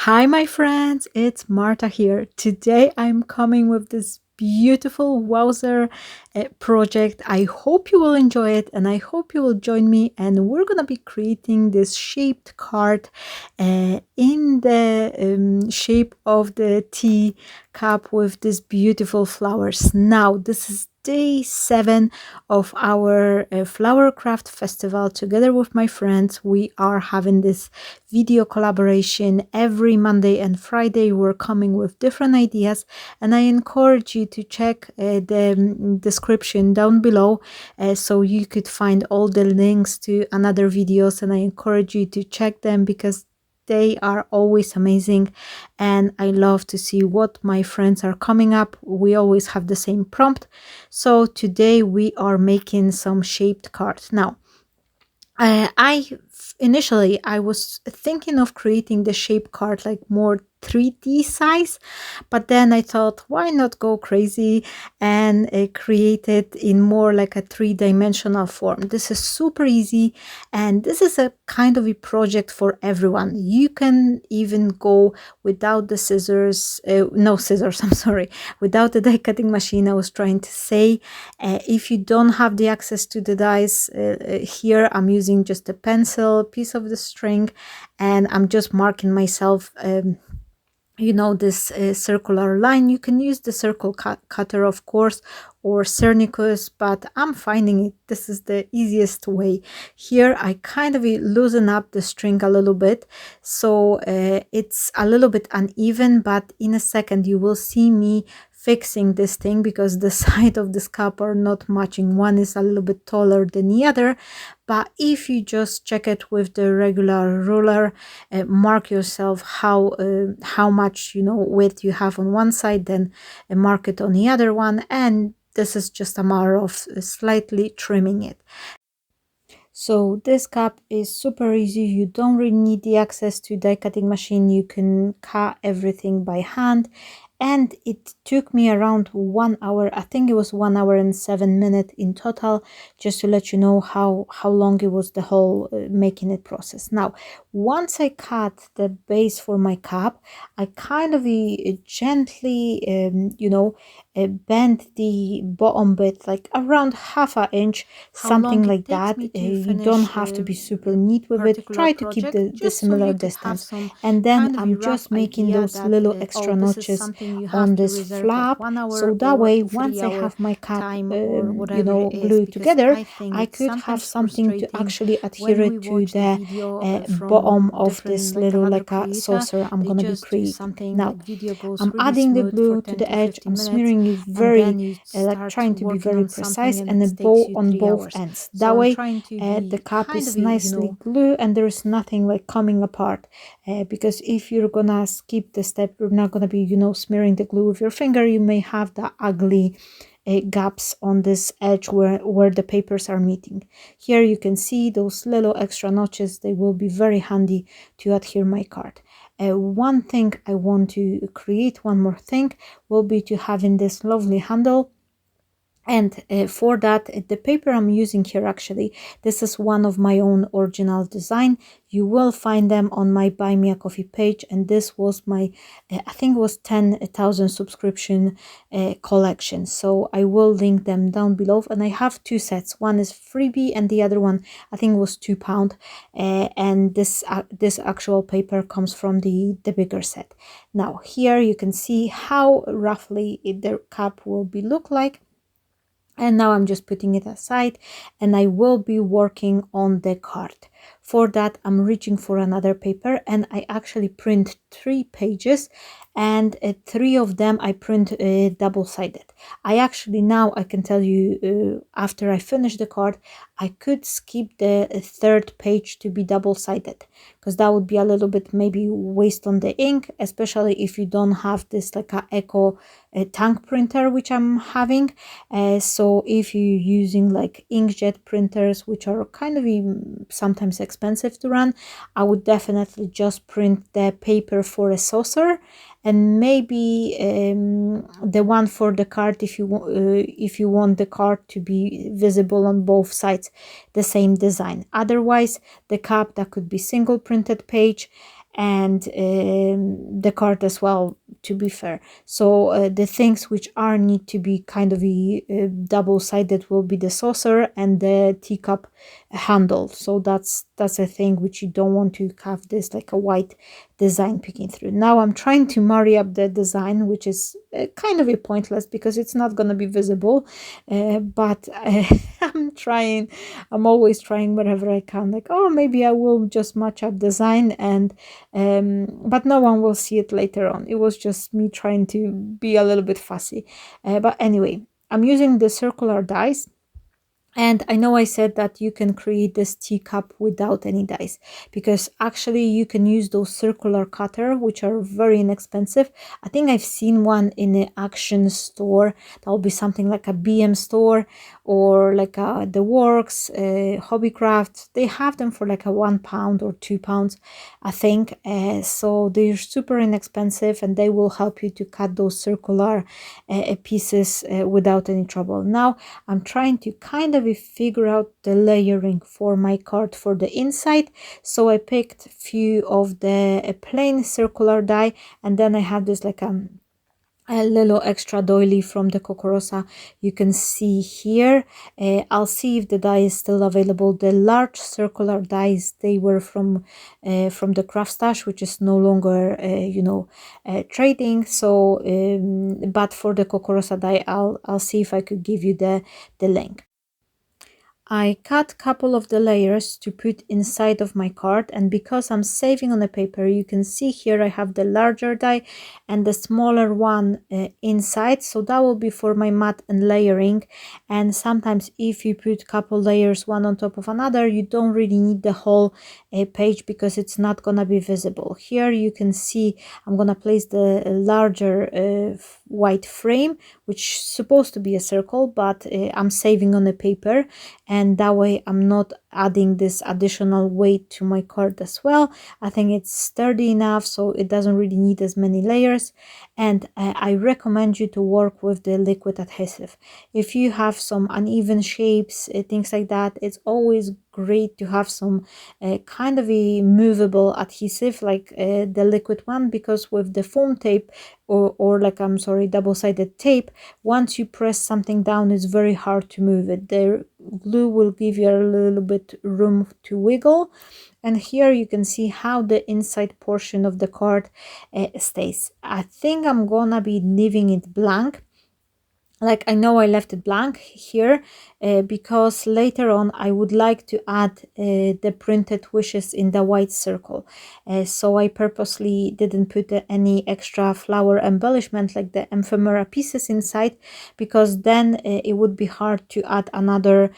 Hi, my friends, it's Marta here. Today I'm coming with this beautiful Wowzer project. I hope you will enjoy it and I hope you will join me. And we're gonna be creating this shaped card in the shape of the tea cup with these beautiful flowers. Now, this is day 7 of our flower craft festival. Together with my friends, we are having this video collaboration every Monday and Friday. We're coming with different ideas, and I encourage you to check the description down below so you could find all the links to another videos, and I encourage you to check them because they are always amazing and I love to see what my friends are coming up. We always have the same prompt. So today we are making some shaped cards. Now, I initially I was thinking of creating the shape card like more 3D size, but then I thought, why not go crazy and create it in more like a three-dimensional form. This is super easy, and this is a kind of a project for everyone. You can even go without the scissors, no scissors, I'm sorry, without the die cutting machine. I was trying to say, if you don't have the access to the dies, here I'm using just a pencil, piece of the string, and I'm just marking myself this circular line. You can use the circle cutter, of course, or Cernicus, but I'm finding it this is the easiest way. Here I kind of loosen up the string a little bit, so it's a little bit uneven, but in a second you will see me fixing this thing because the side of this cup are not matching. One is a little bit taller than the other, but if you just check it with the regular ruler, mark yourself how much width you have on one side, then mark it on the other one, and this is just a matter of slightly trimming it. So this cup is super easy. You don't really need the access to die cutting machine. You can cut everything by hand, and it took me around 1 hour. I think it was 1 hour and 7 minutes in total, just to let you know how long it was the whole making it process. Now, once I cut the base for my cup, I kind of gently bend the bottom bit like around half an inch, something like that. You don't have to be super neat with it. Try to keep the similar distance, and then I'm just making those little extra notches on this flap, so that way once I have my cup glued together, I could have something to actually adhere it to the bottom of this little like a saucer I'm gonna be creating. Now I'm adding the glue to the edge. I'm smearing it very like trying to be very precise, and a bow on both ends. That way the cup is nicely glued and there is nothing like coming apart, because if you're gonna skip the step, you're not gonna be smearing the glue with your finger, you may have the ugly gaps on this edge where the papers are meeting. Here you can see those little extra notches. They will be very handy to adhere my card. One thing I want to create, one more thing, will be to having this lovely handle. And for that, the paper I'm using here, actually, this is one of my own original design. You will find them on my Buy Me a Coffee page, and this was my, I think it was 10,000 subscription collection. So I will link them down below, and I have two sets. One is freebie, and the other one I think was £2. And this actual paper comes from the bigger set. Now here you can see how roughly the cup will be look like. And now I'm just putting it aside, and I will be working on the card. For that, I'm reaching for another paper, and I actually print 3 pages, and 3 of them I print double-sided. Now I can tell you, after I finish the card, I could skip the third page to be double-sided, because that would be a little bit maybe waste on the ink, especially if you don't have this like a eco tank printer, which I'm having. So if you're using like inkjet printers, which are kind of sometimes expensive to run, I would definitely just print the paper for a saucer, and maybe the one for the card if you want the card to be visible on both sides, the same design. Otherwise, the cup, that could be single printed page, and the card as well, to be fair. So the things which are need to be kind of a double-sided will be the saucer and the teacup handle. So that's a thing which you don't want to have this like a white design peeking through. Now I'm trying to marry up the design, which is kind of a pointless because it's not going to be visible, but I'm always trying wherever I can, like, oh, maybe I will just match up design, and but no one will see it later on. It was just me trying to be a little bit fussy, but anyway, I'm using the circular dies. And I know I said that you can create this teacup without any dice, because actually you can use those circular cutter, which are very inexpensive. I think I've seen one in the Action store. That'll be something like a BM store, or like the Works, Hobbycraft. They have them for like a £1 or £2, I think. So they're super inexpensive, and they will help you to cut those circular pieces without any trouble. Now I'm trying to kind of figure out the layering for my card for the inside. So I picked a few of the plain circular die, and then I have this like a little extra doily from the Kokorosa. You can see here. I'll see if the die is still available. The large circular dies, they were from the Craft Stash, which is no longer trading. So but for the Kokorosa die, I'll see if I could give you the link. I cut a couple of the layers to put inside of my card, and because I'm saving on the paper, you can see here I have the larger die and the smaller one inside, so that will be for my mat and layering. And sometimes if you put a couple layers one on top of another, you don't really need the whole page because it's not gonna be visible. Here you can see I'm gonna place the larger white frame, which is supposed to be a circle, but I'm saving on the paper, and that way I'm not adding this additional weight to my card as well. I think it's sturdy enough, so it doesn't really need as many layers. And I recommend you to work with the liquid adhesive. If you have some uneven shapes, things like that, it's always great to have some kind of a movable adhesive like the liquid one, because with the foam tape or like, I'm sorry, double-sided tape, once you press something down, it's very hard to move it. The glue will give you a little bit room to wiggle. And here you can see how the inside portion of the card stays. I think I'm gonna be leaving it blank. Like, I know I left it blank here because later on I would like to add the printed wishes in the white circle. So I purposely didn't put any extra flower embellishment like the ephemera pieces inside, because then it would be hard to add another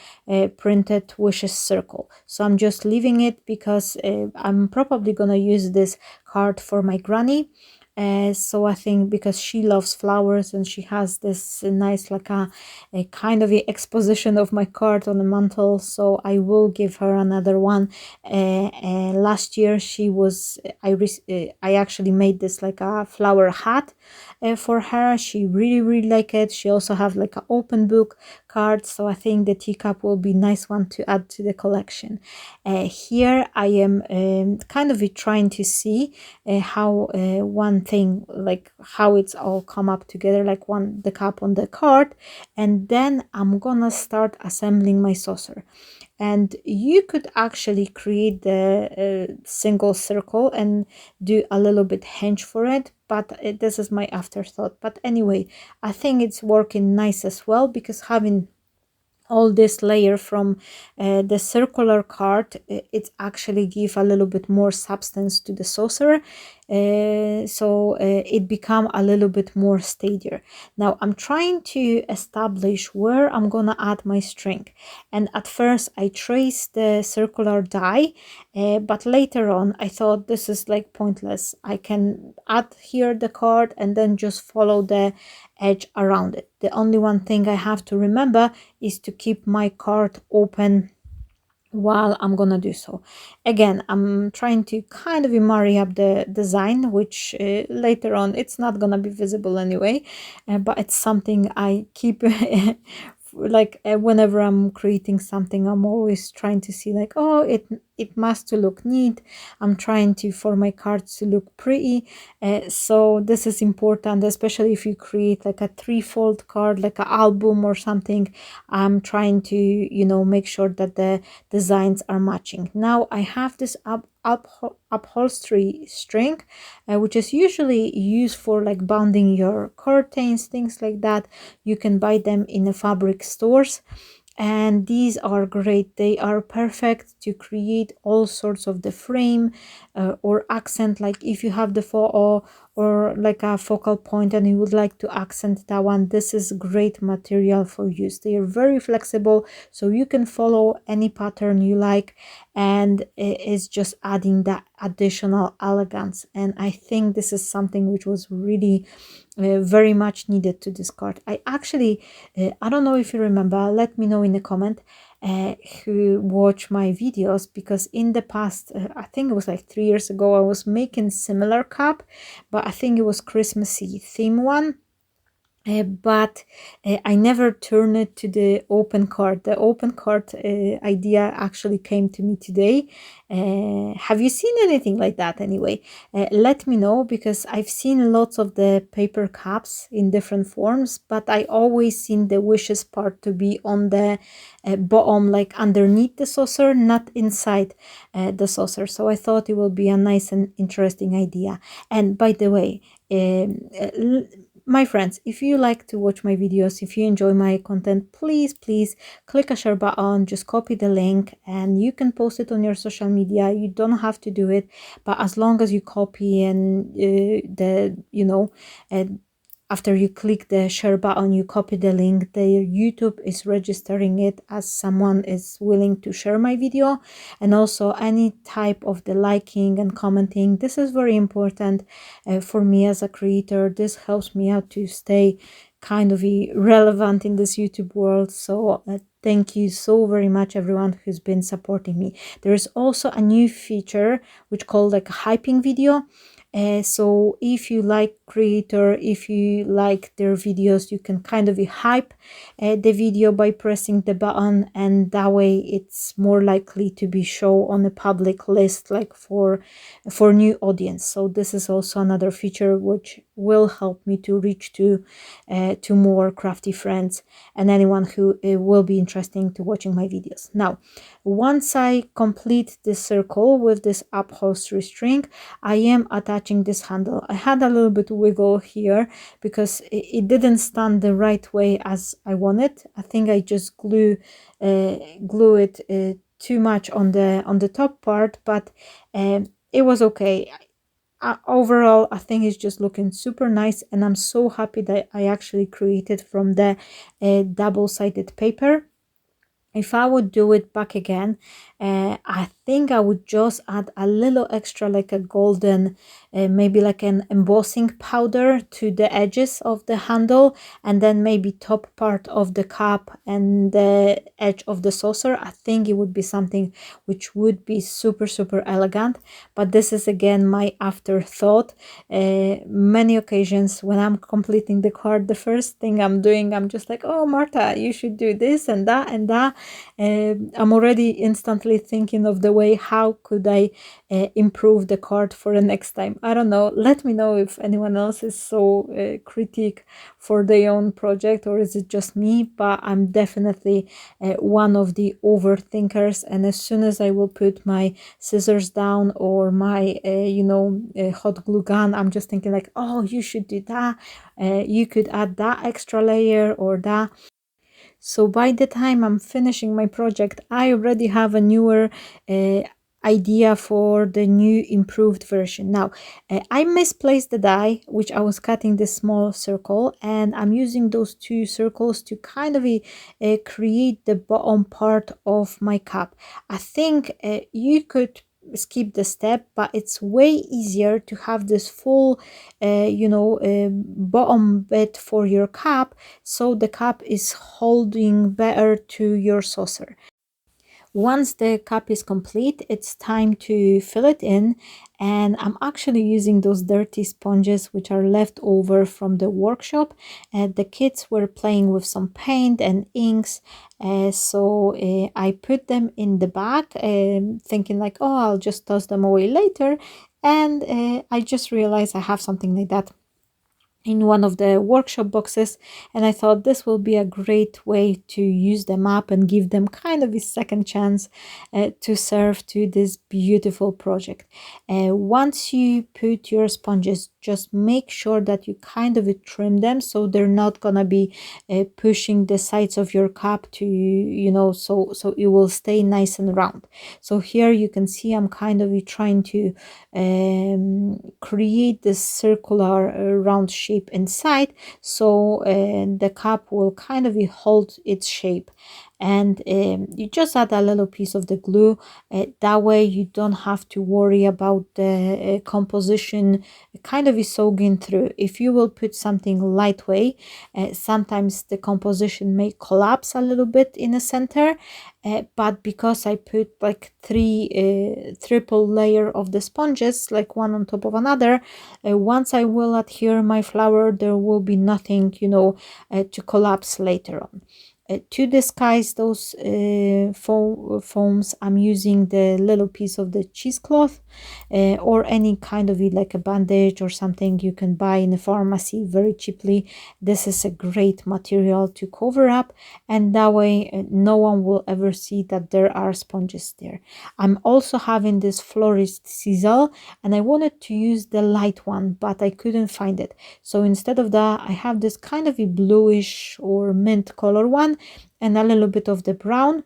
printed wishes circle. So I'm just leaving it because I'm probably gonna use this card for my granny. So I think because she loves flowers and she has this nice like a kind of a exposition of my card on the mantle, so I will give her another one. Last year she was I actually made this like a flower hat for her. She really liked it. She also have like an open book card, so I think the teacup will be nice one to add to the collection. Here I am kind of trying to see how one thing, like how it's all come up together, like the cup on the card, and then I'm gonna start assembling my saucer. And you could actually create the single circle and do a little bit hinge for it, but this is my afterthought. But anyway, I think it's working nice as well, because having all this layer from the circular card, it actually give a little bit more substance to the saucer, so it become a little bit more steadier. Now I'm trying to establish where I'm gonna add my string, and at first I traced the circular die, but later on I thought this is like pointless. I can add here the card and then just follow the edge around it. The only one thing I have to remember is to keep my card open while I'm gonna do so. Again, I'm trying to kind of marry up the design, which later on it's not gonna be visible anyway, but it's something I keep like whenever I'm creating something, I'm always trying to see like, oh, it must to look neat. I'm trying to for my cards to look pretty. So this is important, especially if you create like a three-fold card, like an album or something. I'm trying to, make sure that the designs are matching. Now I have this upholstery string, which is usually used for like bounding your curtains, things like that. You can buy them in the fabric stores, and these are great. They are perfect to create all sorts of the frame or accent, like if you have the photo or like a focal point and you would like to accent that one, this is great material for use. They are very flexible, so you can follow any pattern you like, and it is just adding that additional elegance. And I think this is something which was really very much needed to this card. I actually, I don't know if you remember, let me know in the comment who watch my videos, because in the past, I think it was like 3 years ago, I was making similar cup, but I think it was Christmassy theme one. But I never turned it to the open card. The open card idea actually came to me today. Have you seen anything like that anyway? Let me know, because I've seen lots of the paper cups in different forms, but I always seen the wishes part to be on the bottom, like underneath the saucer, not inside the saucer. So I thought it will be a nice and interesting idea. And by the way, my friends, if you like to watch my videos, if you enjoy my content, please click a share button, just copy the link and you can post it on your social media. You don't have to do it, but as long as you copy and after you click the share button, you copy the link, the YouTube is registering it as someone is willing to share my video. And also any type of the liking and commenting, this is very important for me as a creator. This helps me out to stay kind of relevant in this YouTube world. So thank you so very much everyone who's been supporting me. There is also a new feature which called like a hyping video. So if you like creator, if you like their videos, you can kind of hype the video by pressing the button, and that way it's more likely to be shown on a public list, like for new audience. So this is also another feature which will help me to reach to more crafty friends and anyone who will be interesting to watching my videos. Now, once I complete this circle with this upholstery string, I am attaching this handle. I had a little bit wiggle here because it didn't stand the right way as I wanted. I think I just glue it too much on the top part, but it was okay. Overall, I think it's just looking super nice, and I'm so happy that I actually created from the double-sided paper. If I would do it back again, I think I would just add a little extra, like a golden, maybe like an embossing powder to the edges of the handle, and then maybe top part of the cup and the edge of the saucer. I think it would be something which would be super elegant, but this is again my afterthought. Many occasions when I'm completing the card, the first thing I'm doing, I'm just like, oh Marta, you should do this and that and that. I'm already instantly thinking of the way how could I improve the card for the next time. I don't know, let me know if anyone else is so critique for their own project, or is it just me? But I'm definitely one of the overthinkers, and as soon as I will put my scissors down or my hot glue gun, I'm just thinking like, oh, you should do that, you could add that extra layer or that. So by the time I'm finishing my project, I already have a newer idea for the new improved version. Now, I misplaced the die, which I was cutting this small circle, and I'm using those two circles to kind of create the bottom part of my cup. I think you could skip the step, but it's way easier to have this full bottom bit for your cup, so the cup is holding better to your saucer. Once the cup is complete, it's time to fill it in, and I'm actually using those dirty sponges which are left over from the workshop. The kids were playing with some paint and inks, so I put them in the bag, thinking like, oh, I'll just toss them away later, and I just realized I have something like that in one of the workshop boxes, and I thought this will be a great way to use them up and give them kind of a second chance to serve to this beautiful project. Once you put your sponges, just make sure that you kind of trim them so they're not gonna be pushing the sides of your cup to, so it will stay nice and round. So here you can see I'm kind of trying to create this circular round shape inside, so the cup will kind of hold its shape. And you just add a little piece of the glue, that way you don't have to worry about the composition kind of soaking through. If you will put something lightweight, sometimes the composition may collapse a little bit in the center, but because I put like three triple layer of the sponges, like one on top of another, once I will adhere my flour, there will be nothing, to collapse later on. To disguise those foams, I'm using the little piece of the cheesecloth, or any kind of like a bandage or something you can buy in the pharmacy very cheaply. This is a great material to cover up, and that way no one will ever see that there are sponges there. I'm also having this florist sizzle, and I wanted to use the light one, but I couldn't find it. So instead of that, I have this kind of a bluish or mint color one and a little bit of the brown.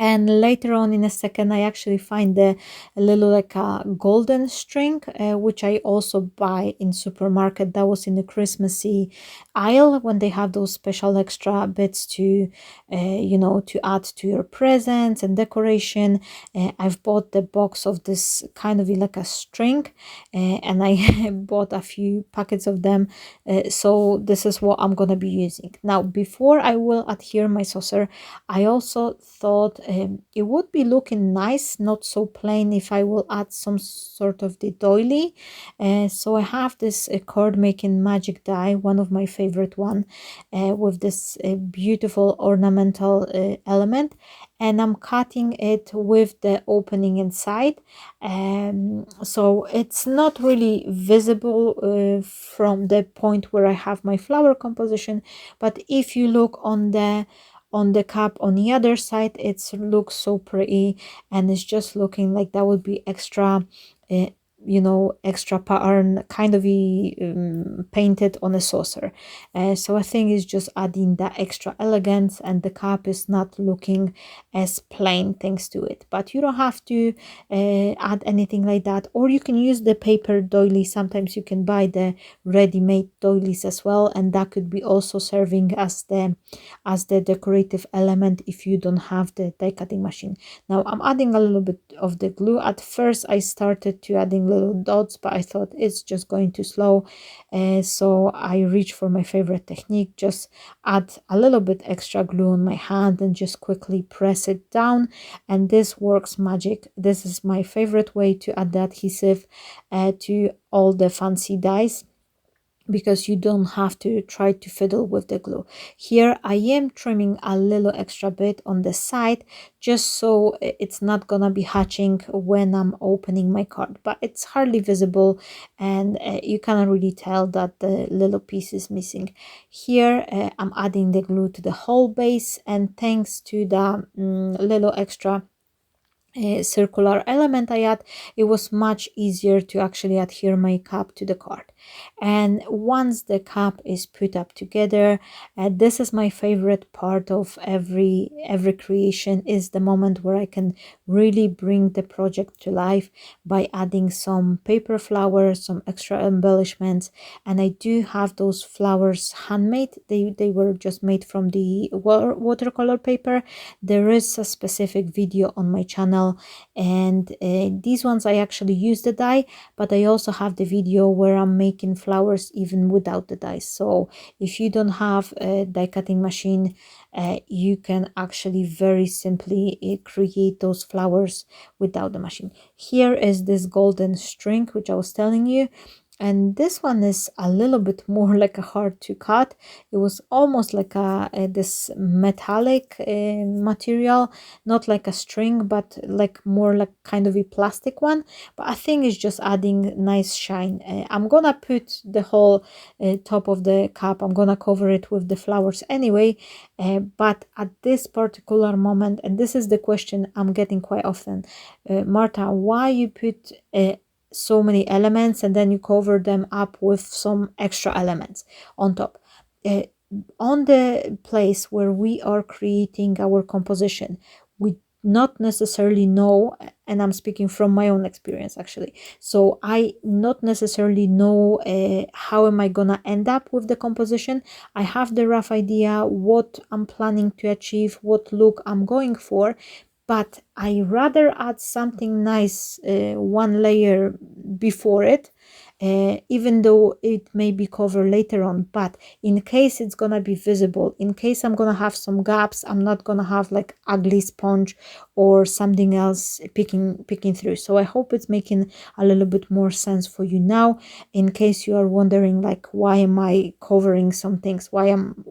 And later on in a second, I actually find a little like a golden string, which I also buy in supermarket. That was in the Christmassy aisle when they have those special extra bits to, to add to your presents and decoration. I've bought the box of this kind of like a string, and I bought a few packets of them. So this is what I'm gonna be using. Now, before I will adhere my saucer, I also thought it would be looking nice, not so plain, if I will add some sort of the doily. So I have this card making magic die, one of my favorite one, with this beautiful ornamental element, and I'm cutting it with the opening inside, so it's not really visible from the point where I have my flower composition. But if you look on the cup on the other side, it looks so pretty, and it's just looking like that would be extra extra pattern kind of painted on a saucer. So I think it's just adding that extra elegance, and the cup is not looking as plain thanks to it. But you don't have to add anything like that, or you can use the paper doily. Sometimes you can buy the ready-made doilies as well, and that could be also serving as the decorative element if you don't have the die cutting machine. Now I'm adding a little bit of the glue. At first I started to adding little dots, but I thought it's just going too slow, so I reached for my favorite technique, just add a little bit extra glue on my hand and just quickly press it down, and this works magic. This is my favorite way to add the adhesive to all the fancy dies, because you don't have to try to fiddle with the glue. Here I am trimming a little extra bit on the side, just so it's not gonna be hatching when I'm opening my card, but it's hardly visible, and you cannot really tell that the little piece is missing. Here I'm adding the glue to the whole base, and thanks to the little extra circular element I add, it was much easier to actually adhere my cup to the card. And once the cup is put up together, this is my favorite part of every creation, is the moment where I can really bring the project to life by adding some paper flowers, some extra embellishments. And I do have those flowers handmade. They were just made from the watercolor paper. There is a specific video on my channel well. And these ones I actually use the die, but I also have the video where I'm making flowers even without the dies. So if you don't have a die cutting machine, you can actually very simply create those flowers without the machine. Here is this golden string which I was telling you, and this one is a little bit more like a hard to cut. It was almost like this metallic material, not like a string, but like more like kind of a plastic one, but I think it's just adding nice shine. I'm gonna put the whole top of the cup, I'm gonna cover it with the flowers anyway, but at this particular moment, and this is the question I'm getting quite often, Marta, why you put so many elements and then you cover them up with some extra elements on top? Uh, on the place where we are creating our composition, we not necessarily know, and I'm speaking from my own experience actually, so I not necessarily know how am I gonna end up with the composition. I have the rough idea what I'm planning to achieve, what look I'm going for, but I rather add something nice one layer before it, even though it may be covered later on. But in case it's gonna be visible, in case I'm gonna have some gaps, I'm not gonna have like ugly sponge or something else picking through. So I hope it's making a little bit more sense for you now, in case you are wondering like, why am I covering some things, why I'm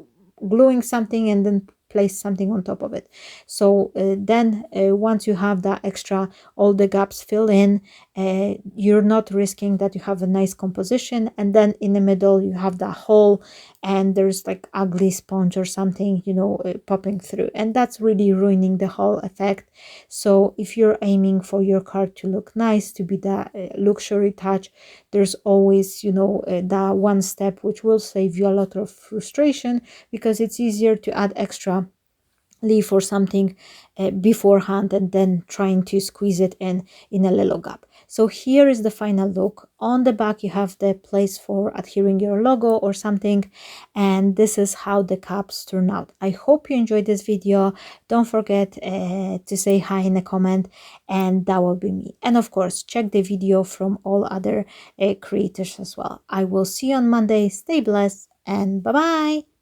gluing something and then place something on top of it. So then once you have that extra, all the gaps fill in, you're not risking that you have a nice composition and then in the middle you have that hole and there's like ugly sponge or something, you know, popping through, and that's really ruining the whole effect. So if you're aiming for your card to look nice, to be that luxury touch, there's always, you know, that one step which will save you a lot of frustration, because it's easier to add extra leaf or something beforehand and then trying to squeeze it in a little gap. So here is the final look. On the back you have the place for adhering your logo or something, and this is how the cups turn out. I hope you enjoyed this video. Don't forget to say hi in a comment, and that will be me. And of course, check the video from all other creators as well. I will see you on Monday. Stay blessed and bye bye.